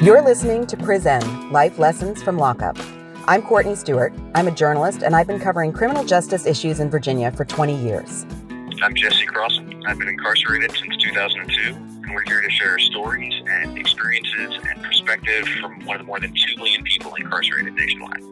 You're listening to Pri-Zen, Life Lessons from Lockup. I'm Courtney Stewart. I'm a journalist, and I've been covering criminal justice issues in Virginia for 20 years. I'm Jesse Crossan. I've been incarcerated since 2002, and we're here to share stories and experiences and perspective from one of the more than 2 million people incarcerated nationwide.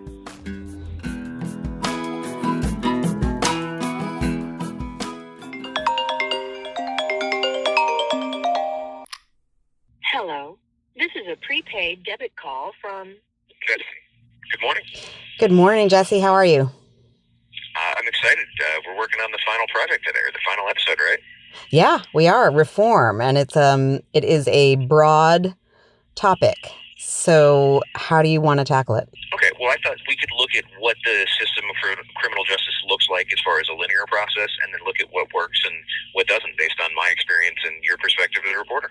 Hello. This is a prepaid debit call from Jesse. Good morning. Good morning, Jesse. How are you? I'm excited. We're working on the final project today, or the final episode, right? Yeah, we are. Reform, and it is a broad topic. So how do you want to tackle it? Okay, well, I thought we could look at what the system for criminal justice looks like as far as a linear process, and then look at what works and what doesn't based on my experience and your perspective as a reporter.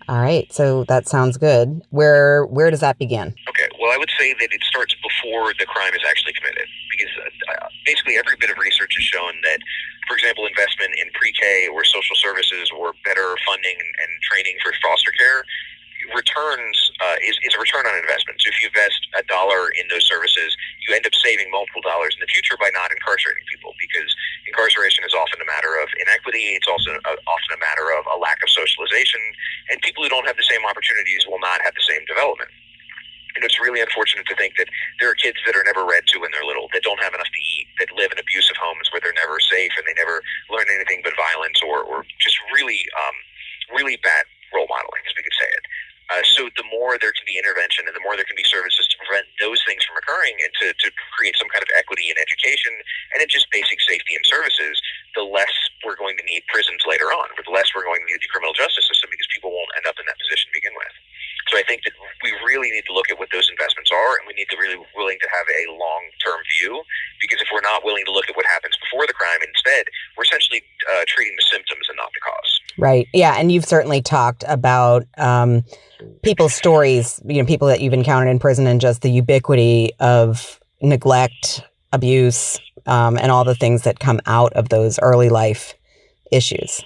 All right, so that sounds good. Where does that begin? Okay, well, I would say that it starts before the crime is actually committed, because basically every bit of research has shown that, for example, investment in pre-K or social services or better funding and training for foster care returns is a return on investment. So if you invest $1 in those services, you end up saving multiple dollars in the future by not incarcerating people, because incarceration is often a matter of inequity. It's also often a matter of a lack of socialization, and people who don't have the same opportunities will not have the same development. And it's really unfortunate to think that there are kids that are never read to when they're little, that don't have enough to eat, that live in abusive homes where they're never safe and they never learn anything but violence or just really bad role modeling, as we could say it. So the more there can be intervention and the more there can be services to prevent those things from occurring and to create some kind of equity in education and in just basic safety and services, the less we're going to need prisons later on, or the less we're going to need the criminal justice system, because people won't end up in that position to begin with. So I think that we really need to look at what those investments are, and we need to really willing to have a long-term view, because if we're not willing to look at what happens before the crime, instead, we're essentially treating the symptoms and not the cause. Right. Yeah, and you've certainly talked about people's stories, people that you've encountered in prison, and just the ubiquity of neglect, abuse, and all the things that come out of those early life issues.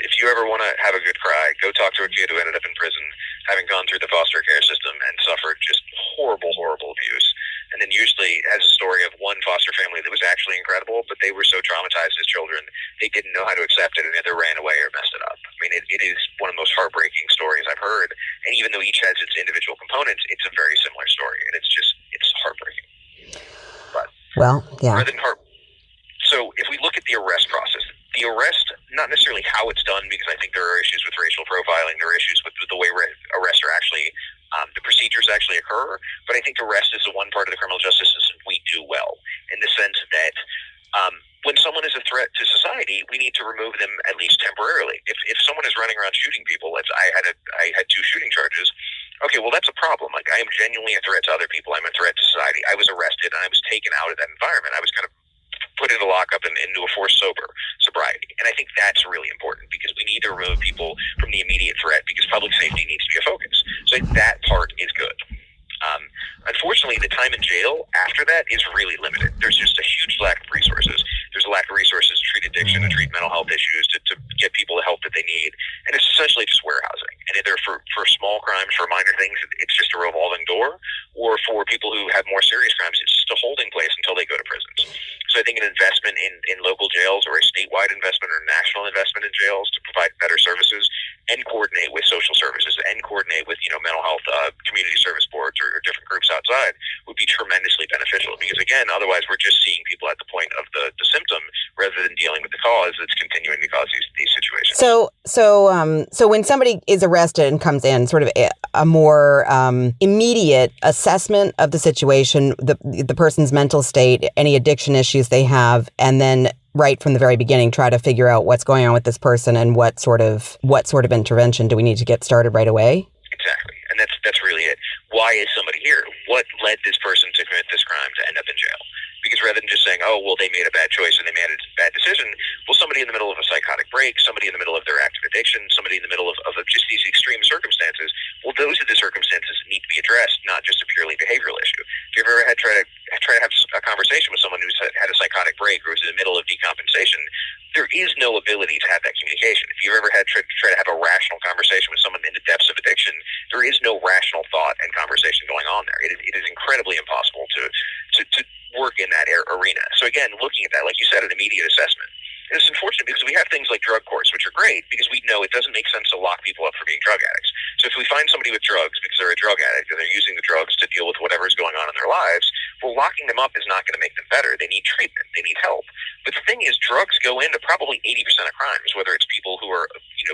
If you ever want to have a good cry, go talk to a kid who ended up in prison, having gone through the foster care system and suffered just horrible, horrible abuse. And then usually has a story of one foster family that was actually incredible, but they were so traumatized as children, they didn't know how to accept it and either ran away or messed it up. I mean, it is one of the most heartbreaking stories I've heard. And even though each has its individual components, it's a very similar story. And it's heartbreaking. But, well, yeah. So if we look at the arrest process, the arrest, not necessarily how it's done, because I think there are issues with racial profiling, there are issues with the way arrests are actually, the procedures actually occur, but I think arrest is the one part of the criminal justice system we do well, in the sense that when someone is a threat to society, we need to remove them at least temporarily. If someone is running around shooting people, I had 2 shooting charges, okay, well, that's a problem. Like, I am genuinely a threat to other people. I'm a threat to society. I was arrested and I was taken out of that environment. I was kind of put into lockup and into a forced sobriety. And I think that's really important, because we need to remove people from the immediate threat, because public safety needs to be a focus. So that part is good. Unfortunately, the time in jail after that is really limited. There's just a huge lack of resources. There's a lack of resources to treat addiction and treat mental health issues, to get people the help that they need. And it's essentially just warehousing. And either for small crimes, for minor things, it's just a revolving door, or for people who have more serious crimes, it's just a holding place until they go to prisons. So I think an investment in local jails, or a statewide investment or national investment in jails to provide better services and coordinate with social services and coordinate with mental health community service boards or different groups outside would be tremendously beneficial, because again, otherwise we're just seeing people at the point of the symptom rather than dealing with the cause that's continuing to cause these situations. So when somebody is arrested and comes in, sort of a more immediate assessment of the situation, the person's mental state, any addiction issues they have, and then right from the very beginning try to figure out what's going on with this person and what sort of intervention do we need to get started right away? Exactly. And that's really it. Why is somebody here? What led this person to commit this crime to end up in jail? Because rather than just saying, oh, well, they made a bad choice and they made a bad decision, well, somebody in the middle of a psychotic break, somebody in the middle of their active addiction, somebody in the middle of just these extreme circumstances, well, those are the circumstances that need to be addressed, not just a purely behavioral issue. If you've ever try to have a conversation with someone who's had a psychotic break or who's in the middle of decompensation, there is no ability to have that communication. If you've ever had try to have a rational conversation with someone in the depths of addiction, there is no rational thought and conversation going on there. It is incredibly impossible to work in that arena. So again, looking at that, like you said, an immediate assessment. And it's unfortunate because we have things like drug courts, which are great because we know it doesn't make sense to lock people up for being drug addicts. So if we find somebody with drugs because they're a drug addict and they're using the drugs to deal with whatever is going on in their lives, well, locking them up is not going to make them better. They need treatment. They need help. But the thing is, drugs go into probably 80% of crimes, whether it's people who are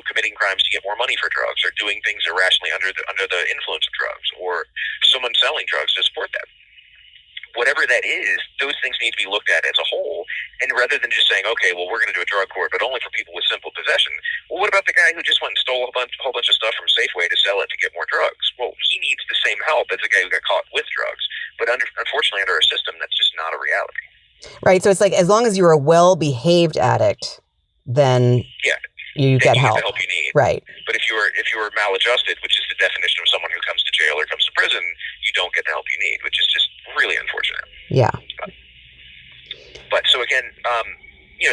committing crimes to get more money for drugs or doing things irrationally under the influence of drugs or someone selling drugs to support that. Whatever that is, those things need to be looked at as a whole. And rather than just saying, okay, well, we're going to do a drug court, but only for people with simple possession. Well, what about the guy who just went and stole a whole bunch of stuff from Safeway to sell it to get more drugs? Well, he needs the same help as the guy who got caught with drugs. But unfortunately, under our system, that's just not a reality. Right. So it's like as long as you're a well-behaved addict, then you get help. Get the help you need. Right. But if you're maladjusted, which is the definition of someone who comes to jail or comes to prison, you don't get the help you need, which is just really unfortunate. Yeah. But so again,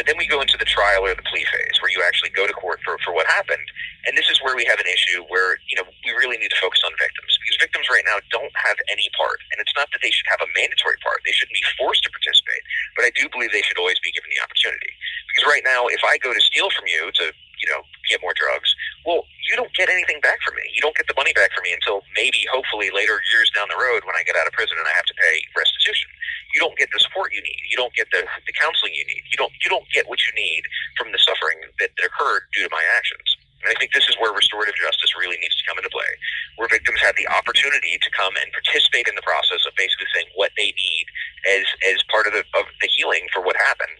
then we go into the trial or the plea phase where you actually go to court for what happened. And this is where we have an issue where, we really need to focus on victims because victims right now don't have any part. And it's not that they should have a mandatory part. They shouldn't be forced to participate. But I do believe they should always be given the opportunity. Because right now, if I go to steal from you to, get more drugs, well, you don't get anything back from me. You don't get the money back from me until maybe, hopefully, later years down the road when I get out of prison and I have to pay restitution. You don't get the support you need. You don't get the counseling you need. You don't get what you need from the suffering that occurred due to my actions. And I think this is where restorative justice really needs to come into play, where victims have the opportunity to come and participate in the process of basically saying what they need as part of the healing for what happened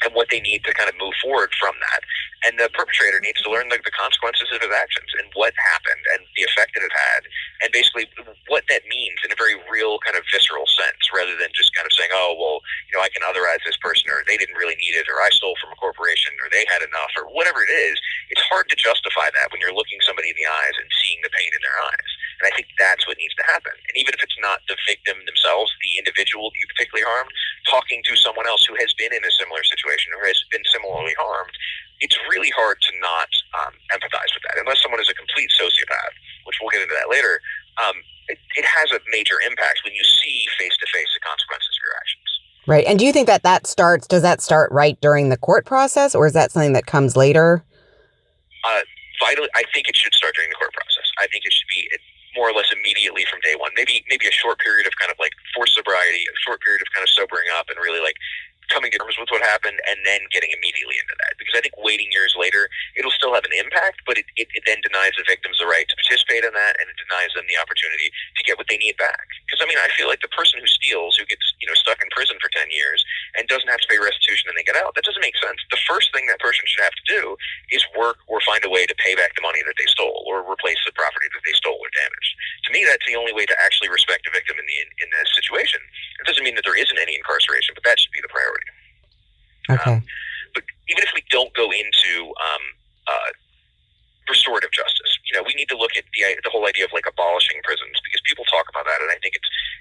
and what they need to kind of move forward from that. And the perpetrator needs to learn the consequences of his actions and what happened and the effect that it had and basically what that means in a very real kind of visceral sense rather than just kind of saying, oh, well, I can otherize this person or they didn't really need it or I stole from a corporation or they had enough or whatever it is. It's hard to justify that when you're looking somebody in the eyes and seeing the pain in their eyes. And I think that's what needs to happen. And even if it's not the victim themselves, the individual that you particularly harmed, talking to someone else who has been in a similar situation or has been similarly harmed, it's really hard to not empathize with that. Unless someone is a complete sociopath, which we'll get into that later, it has a major impact when you see face-to-face the consequences of your actions. Right. And do you think does that start right during the court process or is that something that comes later? Vitally, I think it should start during the court process. I think it should be more or less immediately from day one. Maybe a short period of kind of like forced sobriety, a short period of kind of sobering up and really like coming to terms with what happened and then getting immediately into that. Because I think waiting years later, it'll still have an impact, but it then denies the victims the right to participate in that and it denies them the opportunity to get what they need back. Because I feel like the person who steals, who gets stuck in prison for 10 years and doesn't have to pay restitution and they get out, that doesn't make sense. The first thing that person should have to do is work or find a way to pay back the money that they stole or replace the property that they stole or damaged. To me, that's the only way to actually respect a victim in this situation. It doesn't mean that there isn't any incarceration, but that should be the priority. Okay. But even if we don't go into restorative justice, we need to look at the whole idea of like abolishing prisons because people talk about that and I think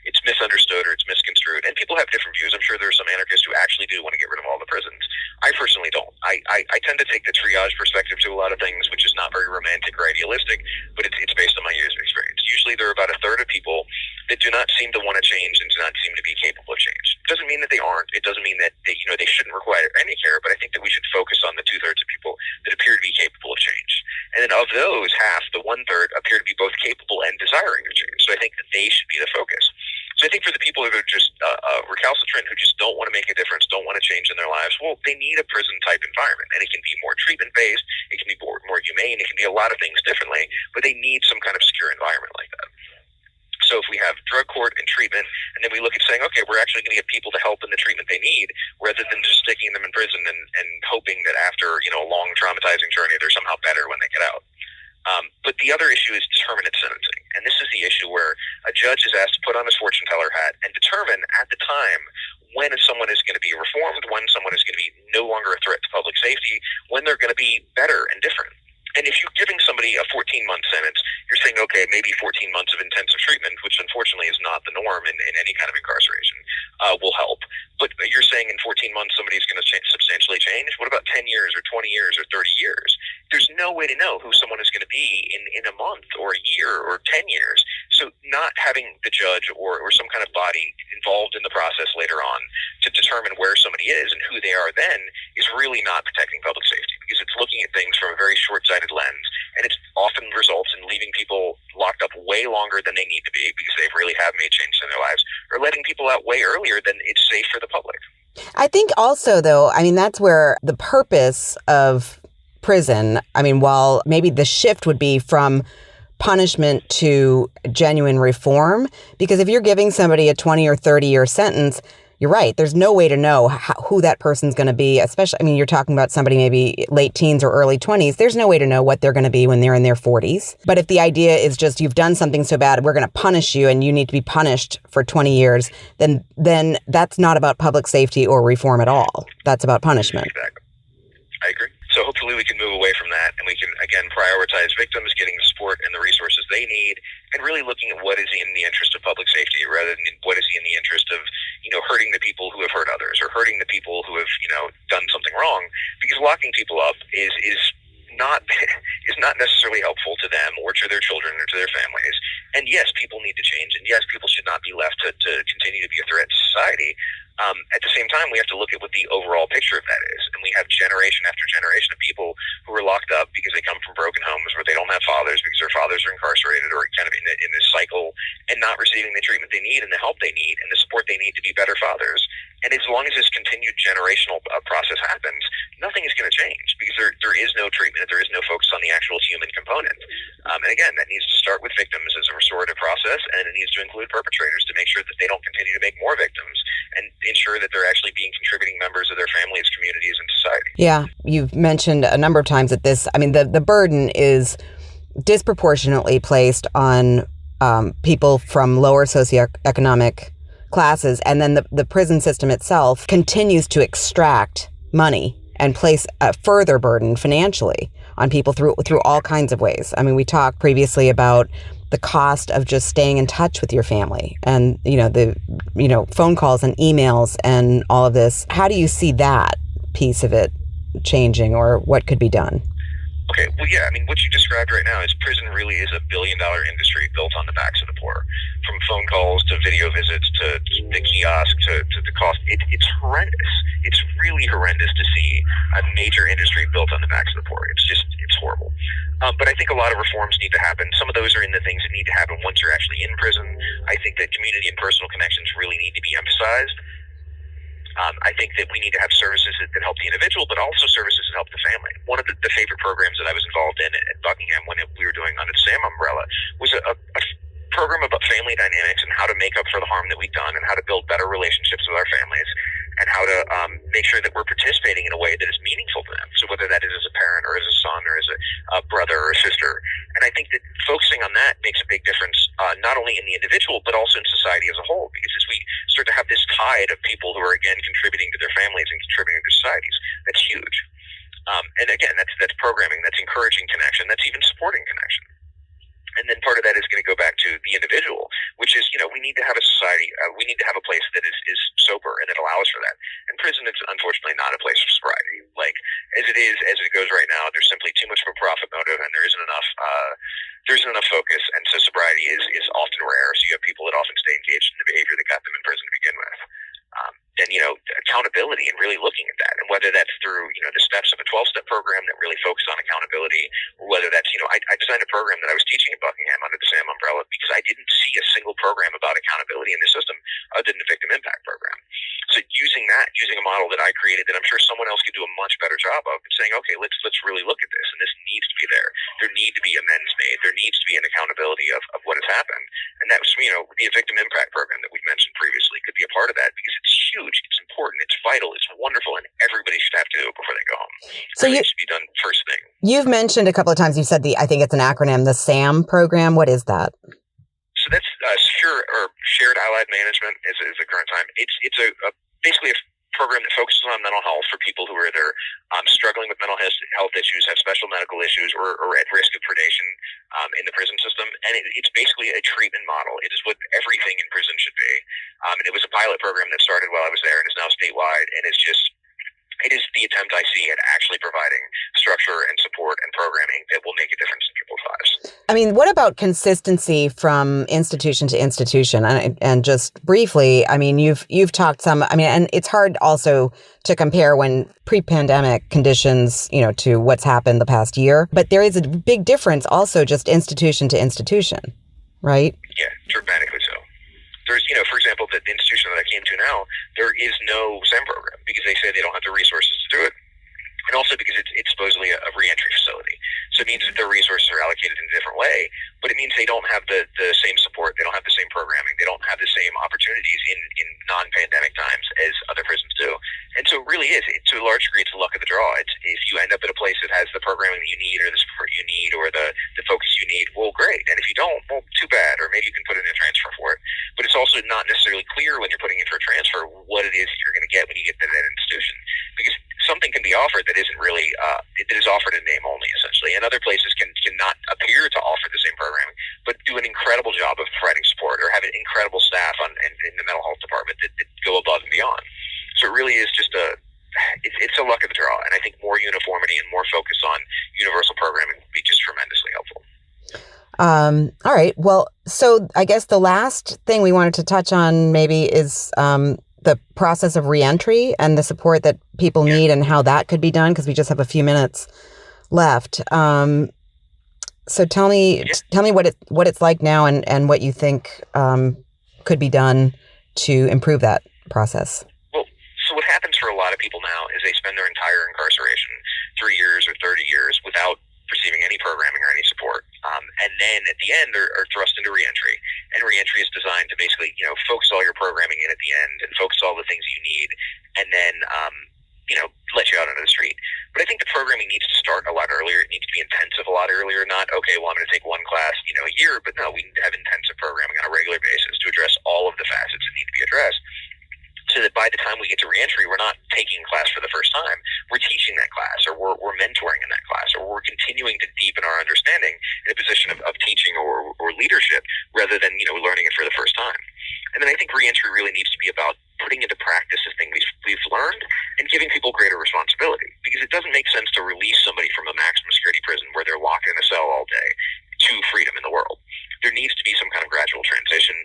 it's misunderstood or it's misconstrued and people have different views. I'm sure there are some anarchists who actually do want to get rid of all the prisons. I personally don't. I tend to take the triage perspective to a lot of things, which is not very romantic or idealistic, but it's based on my years of experience. Usually there are about a third of people that do not seem to want to change and do not seem to be capable of change. It doesn't mean that they aren't. It doesn't mean that they shouldn't require any care, but I think that we should focus on the 2/3 of people that appear to be capable of change. And then of those, half, the 1/3, appear to be both capable and desiring to change. So I think that they should be the focus. So I think for the people who are just recalcitrant, who just don't want to make a difference, don't want to change in their lives, well, they need a prison-type environment. And it can be more treatment-based, it can be more humane, it can be a lot of things differently, but they need some kind of secure environment like that. So if we have drug court and treatment, and then we look at saying, okay, we're actually going to get people to help in the treatment they need, rather than just sticking them in prison and hoping that after a long traumatizing journey, they're somehow better when they get out. But the other issue is determinate sentencing. And this is the issue where a judge is asked to put on his fortune teller hat and determine at the time when someone is going to be reformed, when someone is going to be no longer a threat to public safety, when they're going to be better and different. And if you're giving somebody a 14-month sentence, you're saying, okay, maybe 14 months of intensive treatment, which unfortunately is not the norm in any kind of incarceration, will help. But You're saying in 14 months somebody's going to substantially change? What about 10 years or 20 years or 30 years? There's no way to know who someone is going to be in a month or a year or 10 years. So not having the judge or some kind of body involved in the process later on to determine where somebody is and who they are then is really not protecting public safety, because it's looking at things from a very short-sighted lens, and it often results in leaving people locked up way longer than they need to be because they really have made changes in their lives, or letting people out way earlier than it's safe for the public. I think also, though, I mean, that's where the purpose of prison, I mean, while maybe the shift would be from punishment to genuine reform, because if you're giving somebody a 20 or 30-year sentence, you're right, there's no way to know who that person's going to be, especially, I mean, you're talking about somebody maybe late teens or early 20s. There's no way to know what they're going to be when they're in their 40s. But if the idea is just you've done something so bad, we're going to punish you and you need to be punished for 20 years, then that's not about public safety or reform at all. That's about punishment. Exactly. I agree. So hopefully we can move away from that, and we can, again, prioritize victims getting the support and the resources they need, and really looking at what is in the interest of public safety rather than what is in the interest of, hurting the people who have hurt others or hurting the people who have, done something wrong. Because locking people up is not necessarily helpful to them or to their children or to their families. And yes, people need to change, and yes, people should not be left to continue to be a threat to society. At the same time, we have to look at what the overall picture of that is. And we have generation after generation of people who are locked up because they come from broken homes where they don't have fathers because their fathers are incarcerated or kind of in this cycle and not receiving the treatment they need and the help they need and the support they need to be better fathers. And as long as this continued generational process happens, nothing is going to change because there is no treatment, there is no focus on the actual human component. And again, that needs to start with victims as a restorative process, and it needs to include perpetrators to make sure that they don't continue to make more victims and ensure that they're actually being contributing members of their families, communities, and society. Yeah, you've mentioned a number of times that this, I mean, the burden is disproportionately placed on people from lower socioeconomic classes, and then the prison system itself continues to extract money and place a further burden financially on people through all kinds of ways. I mean, we talked previously about the cost of just staying in touch with your family and, the phone calls and emails and all of this. How do you see that piece of it changing, or what could be done? Okay, well, yeah, I mean, what you described right now is prison really is a billion-dollar industry built on the backs of the poor. From phone calls to video visits to the kiosk to the cost. It's horrendous. It's really horrendous to see a major industry built on the backs of the poor. It's horrible. But I think a lot of reforms need to happen. Some of those are in the things that need to happen once you're actually in prison. I think that community and personal connections really need to be emphasized. I think that we need to have services that help the individual, but also services that help the family. One of the favorite programs that I was involved in at Buckingham when we were doing under the SAM umbrella was a program about family dynamics and how to make up for the harm that we've done and how to build better relationships with our families and how to make sure that we're participating in a way that is meaningful to them. So whether that is as a parent or as a son or as a brother or a sister. And I think that focusing on that makes a big difference, not only in the individual, but also in society as a whole. Because as we start to have this tide of people who are, again, contributing to their families and contributing to societies, that's huge. And again, that's programming, that's encouraging connection, that's even supporting connection. And then part of that is going to go back to the individual, which is, we need to have a society, we need to have a place that is sober and that allows for that. And prison is unfortunately not a place for sobriety. Like, as it goes right now, there's simply too much of a profit motive and there isn't enough focus. And so sobriety is often rare. So you have people that often stay engaged in the behavior that got them in prison to begin with. And, accountability and really looking at that. And whether that's through, the steps of a 12-step program that really focus on accountability, or whether that's, I designed a program that I was teaching at Buckingham under the SAM umbrella because I didn't see a single program about accountability in the system other than the victim impact program. So using a model that I created that I'm sure someone else could do a much better job of, and saying, okay, let's really look at this, and this needs to be there. There need to be amends made. There needs to be an accountability of what has happened. And that was, the victim impact program that we mentioned previously could be a part of that because it's huge, it's important, it's vital, it's wonderful, and everybody should have to do it before they go home. So it needs to be done first thing. You've mentioned a couple of times, you've said I think it's an acronym, the SAM program. What is that? So that's secure or shared allied management is the current time. It's basically a program that focuses on mental health for people who are either struggling with mental health issues, have special medical issues, or at risk of predation in the prison system. And it's basically a treatment model. It is what everything in prison should be. And it was a pilot program that started while I was there and is now statewide. And it is the attempt I see at actually providing structure and support and programming that will make a difference in people's lives. I mean, what about consistency from institution to institution? And just briefly, I mean, you've talked some, I mean, and it's hard also to compare when pre-pandemic conditions, to what's happened the past year, but there is a big difference also just institution to institution, right? Yeah, dramatically so. There's, for example, the institution that I came to now, there is no SEM program because they say they don't have the resources to do it. And also because it's supposedly a reentry facility. So it means that their resources are allocated in a different way, but it means they don't have the same support. They don't have the same programming. They don't have the same opportunities in non-pandemic times as other prisons do. And so it really is, to a large degree, it's the luck of the draw. It's if you end up at a place that has the programming that you need or the support you need or the focus you need, well, great. And if you don't, well, too bad. Or maybe you can put in a transfer for it. But it's also not necessarily clear when you're putting in for a transfer what it is you're going to get when you get to that institution. Because something can be offered that isn't really, that is offered in name only, essentially. And other places can not appear to offer the same programming, but do an incredible job of providing support or have an incredible staff in the mental health department that go above and beyond. So it really is just it's a luck of the draw. And I think more uniformity and more focus on universal programming would be just tremendously helpful. All right. Well, so I guess the last thing we wanted to touch on maybe is the process of reentry and the support that people need and how that could be done, because we just have a few minutes left. So tell me what it's like now and what you think could be done to improve that process. Well, so what happens for a lot of people now is they spend their entire incarceration, 3 years or 30 years, without receiving any programming or any support. And then at the end are thrust into reentry. And reentry is designed to basically, focus all your programming in at the end and focus all the things you need and then, let you out onto the street. But I think the programming needs to start a lot earlier. It needs to be intensive a lot earlier, not, okay, well, I'm going to take one class, a year, but no, we need to have intensive programming on a regular basis to address all of the facets that need to be addressed. So that by the time we get to reentry, we're not taking a class for the first time. We're teaching that class, or we're mentoring in that class, or we're continuing to deepen our understanding in a position of teaching or leadership rather than, learning it for the first time. And then I think reentry really needs to be about putting into practice the thing we've learned and giving people greater responsibility. Because it doesn't make sense to release somebody from a maximum security prison where they're locked in a cell all day to freedom in the world. There needs to be some kind of gradual transition.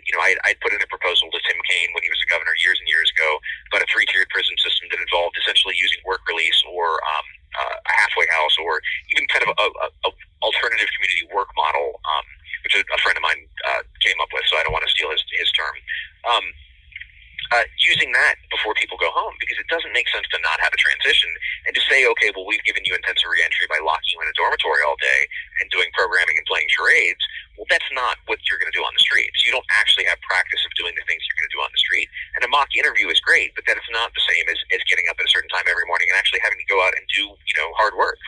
I put in a proposal to Tim Kaine when he was a governor years and years ago about a 3-tiered prison system that involved essentially using work release or a halfway house or even kind of a alternative community work model, which a friend of mine came up with, so I don't want to steal his term. Using that before people go home, because it doesn't make sense to not have a transition and to say, okay, well, we've given you intensive reentry by locking you in a dormitory all day and doing programming and playing charades. Well, that's not what you're going to do on the street. So you don't actually have practice of doing the things you're going to do on the street. And a mock interview is great, but that is not the same as getting up at a certain time every morning and actually having to go out and do, hard work.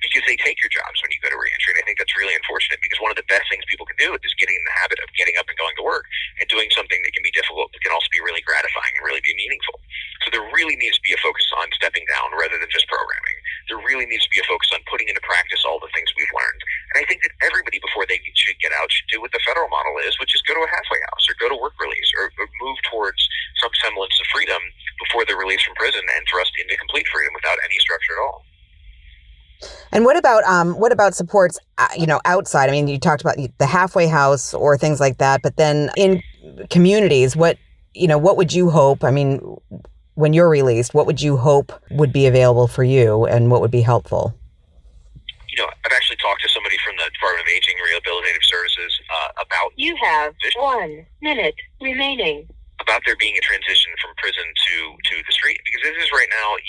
Because they take your jobs when you go to reentry, and I think that's really unfortunate. Because one of the best things people can do is getting in the habit of getting up and going to work and doing something that can be difficult, but can also be really gratifying and really be meaningful. So there really needs to be a focus on stepping down rather than just programming. There really needs to be a focus on putting into practice all the things we've learned. And I think that everybody before they should get out should do what the federal model is, which is go to a halfway house or go to work release or move towards some semblance of freedom before they're released from prison and thrust into complete freedom without any structure at all. And what about supports, outside? I mean, you talked about the halfway house or things like that, but then in communities, what would you hope? I mean, when you're released, what would you hope would be available for you and what would be helpful? I've actually talked to somebody from the Department of Aging and Rehabilitative Services about... You have 1 minute remaining. About there being a transition from prison to the street. Because this is right now,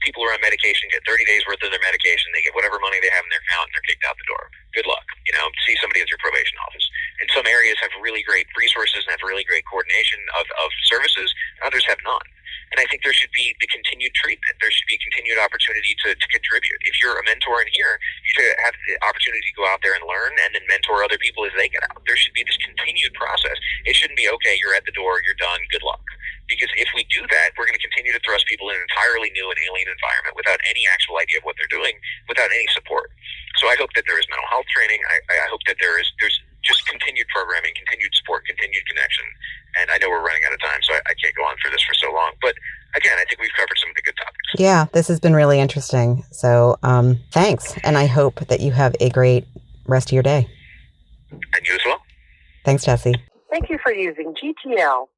people who are on medication get 30 days worth of their medication, they get whatever money they have in their account, and they're kicked out the door. Good luck. See somebody at your probation office. And some areas have really great resources and have really great coordination of services, and others have none. And I think there should be the continued treatment. There should be continued opportunity to contribute. If you're a mentor in here, you should have the opportunity to go out there and learn and then mentor other people as they get out. There should be this continued process. It shouldn't be, okay, you're at the door, you're done, good luck. Because if we do that, we're going to continue to thrust people in an entirely new and alien environment without any actual idea of what they're doing, without any support. So I hope that there is mental health training. I hope that there's just continued programming, continued support, continued connection. And I know we're running out of time, so I can't go on for this for so long. But again, I think we've covered some of the good topics. Yeah, this has been really interesting. So thanks. And I hope that you have a great rest of your day. And you as well. Thanks, Jesse. Thank you for using GTL.